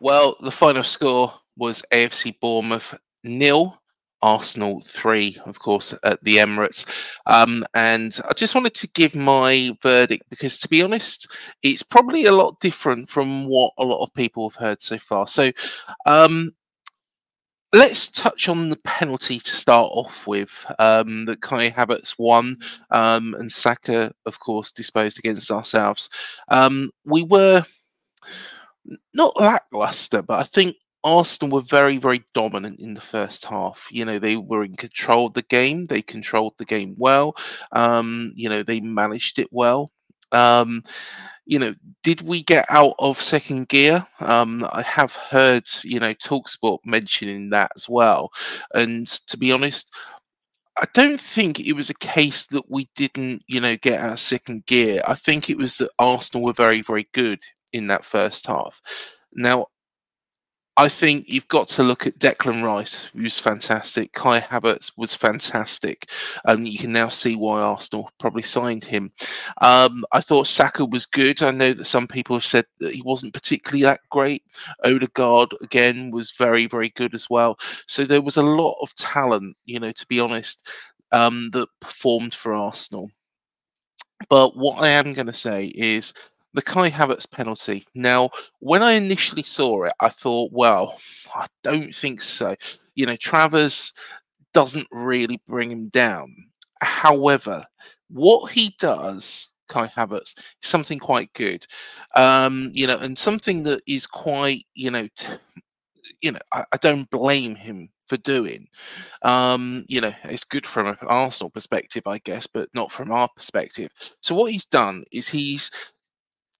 Well, the final score was AFC Bournemouth 0, Arsenal 3, of course, at the Emirates. And I just wanted to give my verdict because, to be honest, it's probably a lot different from what a lot of people have heard so far. So, um, let's touch on the penalty to start off with, that Kai Havertz won, and Saka, of course, disposed against ourselves. We were not lackluster, but I think Arsenal were very, very dominant in the first half. They were in control of the game. They controlled the game well. They managed it well. Um, did we get out of second gear? I have heard, Talksport mentioning that as well. And to be honest, I don't think it was a case that we didn't, get out of second gear. I think it was that Arsenal were very, very good in that first half. Now, I think you've got to look at Declan Rice, who's fantastic. Kai Havertz was fantastic. You can now see why Arsenal probably signed him. I thought Saka was good. I know that some people have said that he wasn't particularly that great. Odegaard, again, was very, very good as well. So there was a lot of talent, to be honest, that performed for Arsenal. But what I am going to say is the Kai Havertz penalty. Now, when I initially saw it, I thought, well, I don't think so. Travers doesn't really bring him down. However, what he does, Kai Havertz, is something quite good. And something that is quite, I don't blame him for doing. It's good from an Arsenal perspective, I guess, but not from our perspective. So what he's done is he's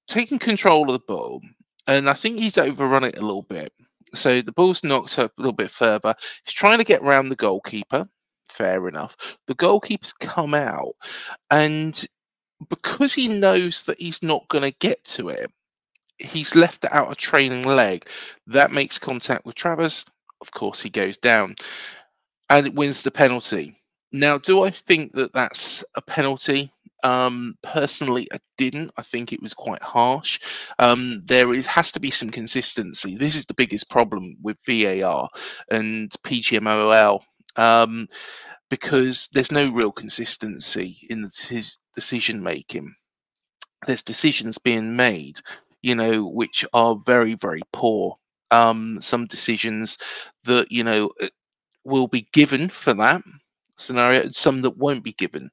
taken control of the ball, and I think he's overrun it a little bit. So the ball's knocked up a little bit further. He's trying to get around the goalkeeper. Fair enough. The goalkeeper's come out, and because he knows that he's not going to get to it, he's left out a trailing leg. That makes contact with Travers. Of course, he goes down, and it wins the penalty. Now, do I think that that's a penalty? Personally, I didn't. I think it was quite harsh. Has to be some consistency. This is the biggest problem with VAR and PGMOL, because there's no real consistency in the decision making. There's decisions being made, which are very, very poor. Some decisions that will be given for that scenario, and some that won't be given.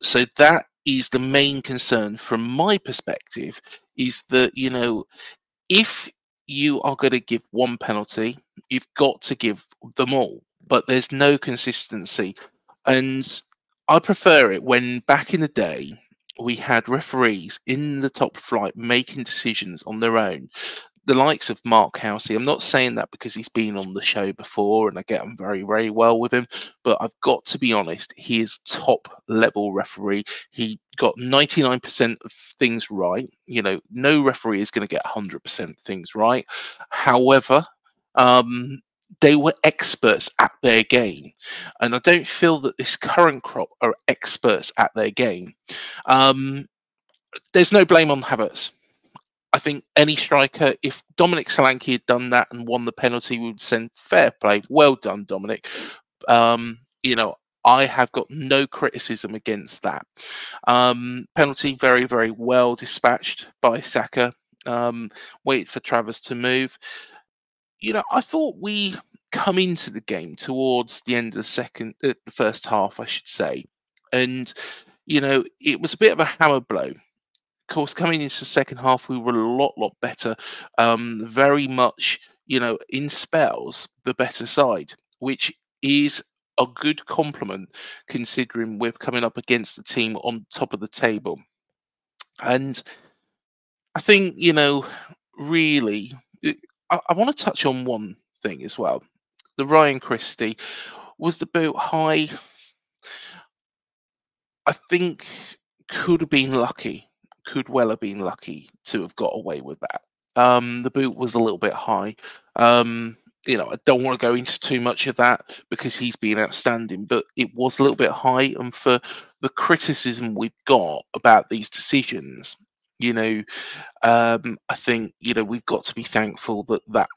So that is the main concern from my perspective, is that, if you are going to give one penalty, you've got to give them all, but there's no consistency. And I prefer it when back in the day, we had referees in the top flight making decisions on their own, the likes of Mark Housey. I'm not saying that because he's been on the show before and I get on very, very well with him, but I've got to be honest, he is top level referee. He got 99% of things right. No referee is going to get 100% things right. However, they were experts at their game. And I don't feel that this current crop are experts at their game. There's no blame on Havertz. I think any striker, if Dominic Solanke had done that and won the penalty, we would send fair play. Well done, Dominic. I have got no criticism against that. Penalty very, very well dispatched by Saka. Wait for Travers to move. I thought we come into the game towards the end of the first half, I should say. And, it was a bit of a hammer blow. Of course, coming into the second half, we were a lot better. Very much, in spells, the better side, which is a good compliment considering we're coming up against the team on top of the table. And I think, really, I want to touch on one thing as well. The Ryan Christie, was the boot high? I think could have been lucky. Could well have been lucky to have got away with that. The boot was a little bit high. I don't want to go into too much of that because he's been outstanding, but it was a little bit high. And for the criticism we've got about these decisions, You know, I think, we've got to be thankful that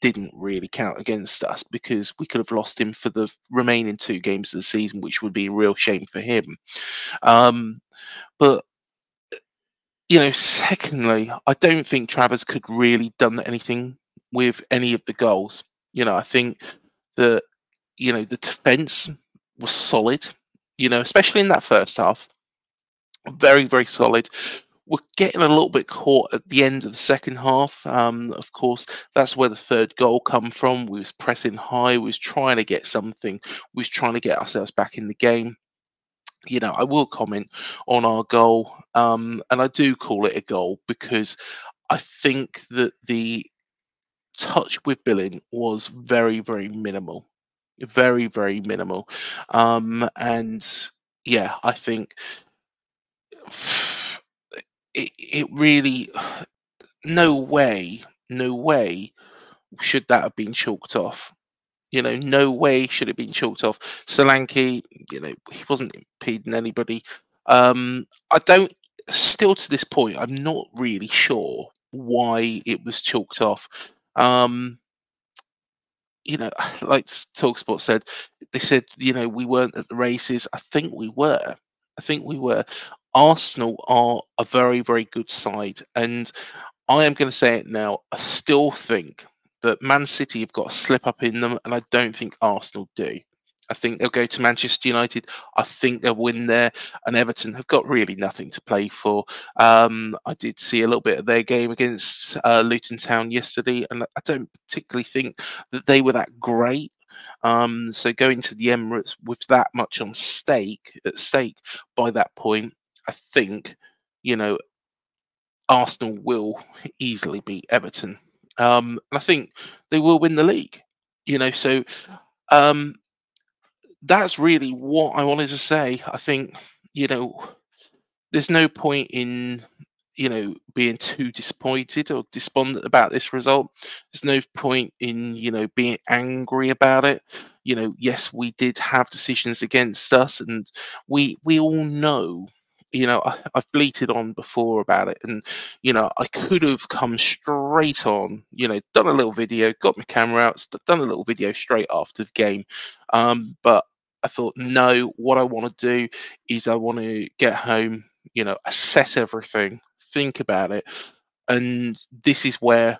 didn't really count against us, because we could have lost him for the remaining two games of the season, which would be a real shame for him. Um, but secondly, I don't think Travers could really done anything with any of the goals. I think that the defense was solid. Especially in that first half, very very solid. We're getting a little bit caught at the end of the second half. Of course, that's where the third goal come from. We was pressing high. We was trying to get something. We was trying to get ourselves back in the game. I will comment on our goal, and I do call it a goal because I think that the touch with Billing was very, very minimal, very, very minimal, and yeah, I think it really, no way, no way should that have been chalked off. No way should it have been chalked off. Solanke, he wasn't impeding anybody. I don't, still to this point, I'm not really sure why it was chalked off. Um, like Talksport said, they said, we weren't at the races. I think we were. I think we were. Arsenal are a very, very good side, and I am going to say it now. I still think that Man City have got a slip up in them, and I don't think Arsenal do. I think they'll go to Manchester United. I think they'll win there, and Everton have got really nothing to play for. I did see a little bit of their game against Luton Town yesterday, and I don't particularly think that they were that great. So going to the Emirates with that much at stake by that point, I think, you know, Arsenal will easily beat Everton. And I think they will win the league. So um, that's really what I wanted to say. I think, you know, there's no point in being too disappointed or despondent about this result. There's no point in being angry about it. Yes, we did have decisions against us, and we all know. I've bleated on before about it, and I could have come straight on, done a little video, got my camera out, done a little video straight after the game, but I thought, no, what I want to do is I want to get home, assess everything, think about it. And this is where,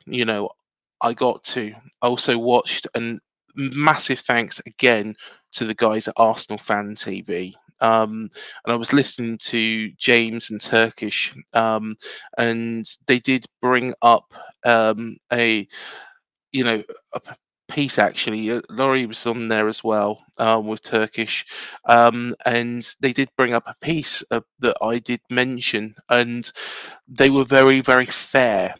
I got to. I also watched, and massive thanks again to the guys at Arsenal Fan TV. And I was listening to James and Turkish, and they did bring up a you know, a piece actually. Laurie was on there as well, with Turkish, and they did bring up a piece that I did mention, and they were very, very fair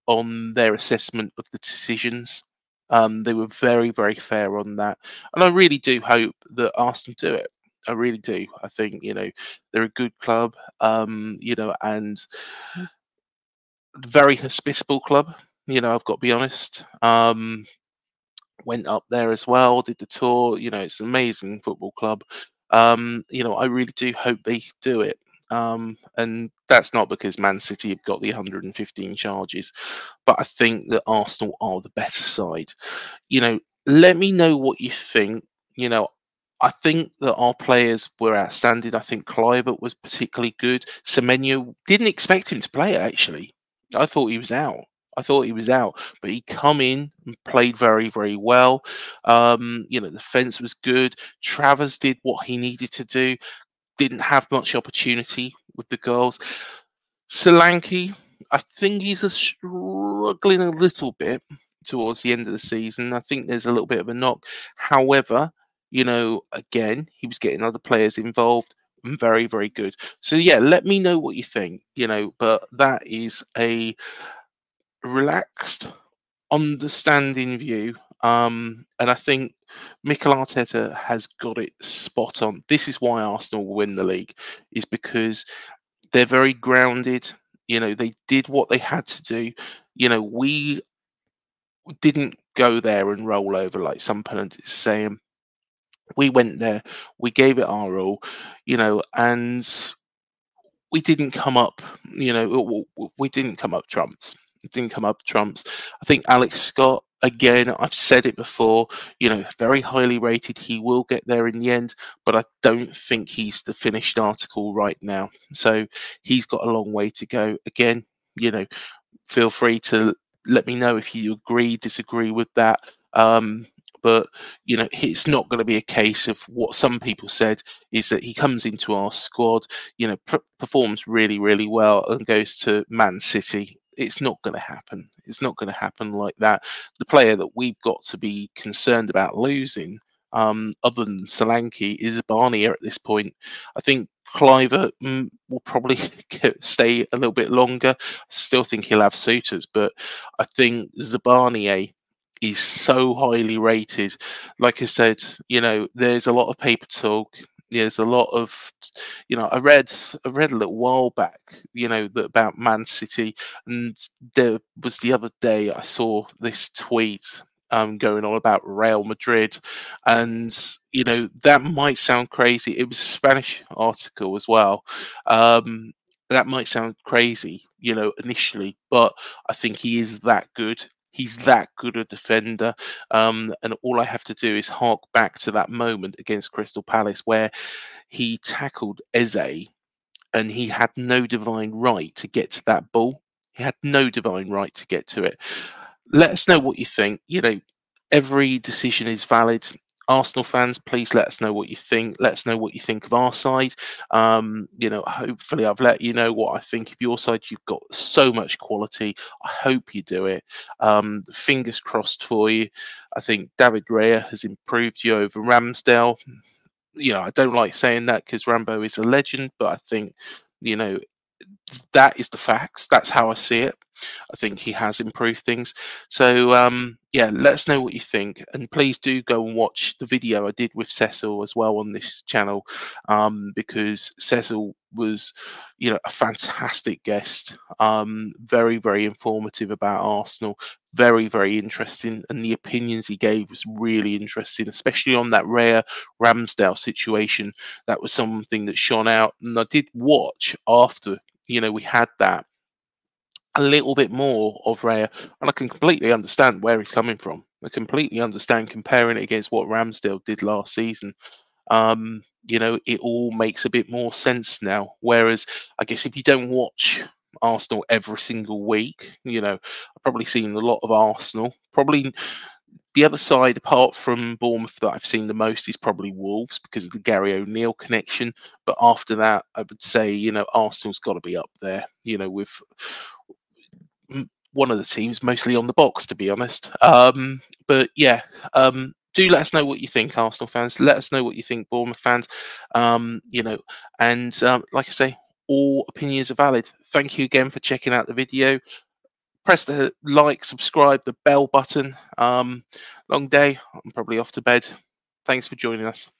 on their assessment of the decisions. They were very, very fair on that, and I really do hope that Arsenal do it. I really do. I think they're a good club, and very hospitable club. I've got to be honest. Went up there as well, did the tour. It's an amazing football club. I really do hope they do it. And that's not because Man City have got the 115 charges, but I think that Arsenal are the better side. Let me know what you think. You know, I think that our players were outstanding. I think Kluivert was particularly good. Semenyo, didn't expect him to play actually. I thought he was out. But he come in and played very, very well. The defense was good. Travers did what he needed to do. Didn't have much opportunity with the goals. Solanke, I think he's struggling a little bit towards the end of the season. I think there's a little bit of a knock. However, again, he was getting other players involved. And very, very good. So yeah, let me know what you think. But that is a relaxed, understanding view. And I think Mikel Arteta has got it spot on. This is why Arsenal will win the league, is because they're very grounded. They did what they had to do. We didn't go there and roll over like some pundits saying. We went there, we gave it our all, and we didn't come up, we didn't come up trumps. It didn't come up trumps. I think Alex Scott, again, I've said it before, very highly rated. He will get there in the end, but I don't think he's the finished article right now. So he's got a long way to go. Again, feel free to let me know if you agree, disagree with that. But it's not going to be a case of what some people said is that he comes into our squad, performs really, really well and goes to Man City. It's not going to happen. It's not going to happen like that. The player that we've got to be concerned about losing, other than Solanke, is Barnier at this point. I think Cliver will probably stay a little bit longer. I still think he'll have suitors, but I think Zabanier is so highly rated. Like I said, there's a lot of paper talk. There's a lot of, I read a little while back, that about Man City, and there was the other day I saw this tweet going on about Real Madrid, and that might sound crazy. It was a Spanish article as well. That might sound crazy, initially, but I think he is that good. He's that good a defender, and all I have to do is hark back to that moment against Crystal Palace where he tackled Eze, and he had no divine right to get to that ball. He had no divine right to get to it. Let us know what you think. Every decision is valid. Arsenal fans, please let us know what you think. Let us know what you think of our side. Hopefully I've let you know what I think of your side. You've got so much quality. I hope you do it. Fingers crossed for you. I think David Raya has improved you over Ramsdale. I don't like saying that because Rambo is a legend, but I think, that is the facts. That's how I see it. I think he has improved things. So let us know what you think, and please do go and watch the video I did with Cecil as well on this channel, because Cecil was, a fantastic guest. Very, very informative about Arsenal. Very, very interesting, and the opinions he gave was really interesting, especially on that rare Ramsdale situation. That was something that shone out, and I did watch after we had that a little bit more of Raya, and I can completely understand where he's coming from. I completely understand comparing it against what Ramsdale did last season. It all makes a bit more sense now. Whereas, I guess if you don't watch Arsenal every single week, I've probably seen a lot of Arsenal. Probably the other side, apart from Bournemouth, that I've seen the most is probably Wolves because of the Gary O'Neill connection. But after that, I would say, Arsenal's got to be up there, with one of the teams mostly on the box, to be honest. But yeah, do let us know what you think, Arsenal fans. Let us know what you think, Bournemouth fans. And like I say, all opinions are valid. Thank you again for checking out the video. Press the like, subscribe, the bell button. Long day. I'm probably off to bed. Thanks for joining us.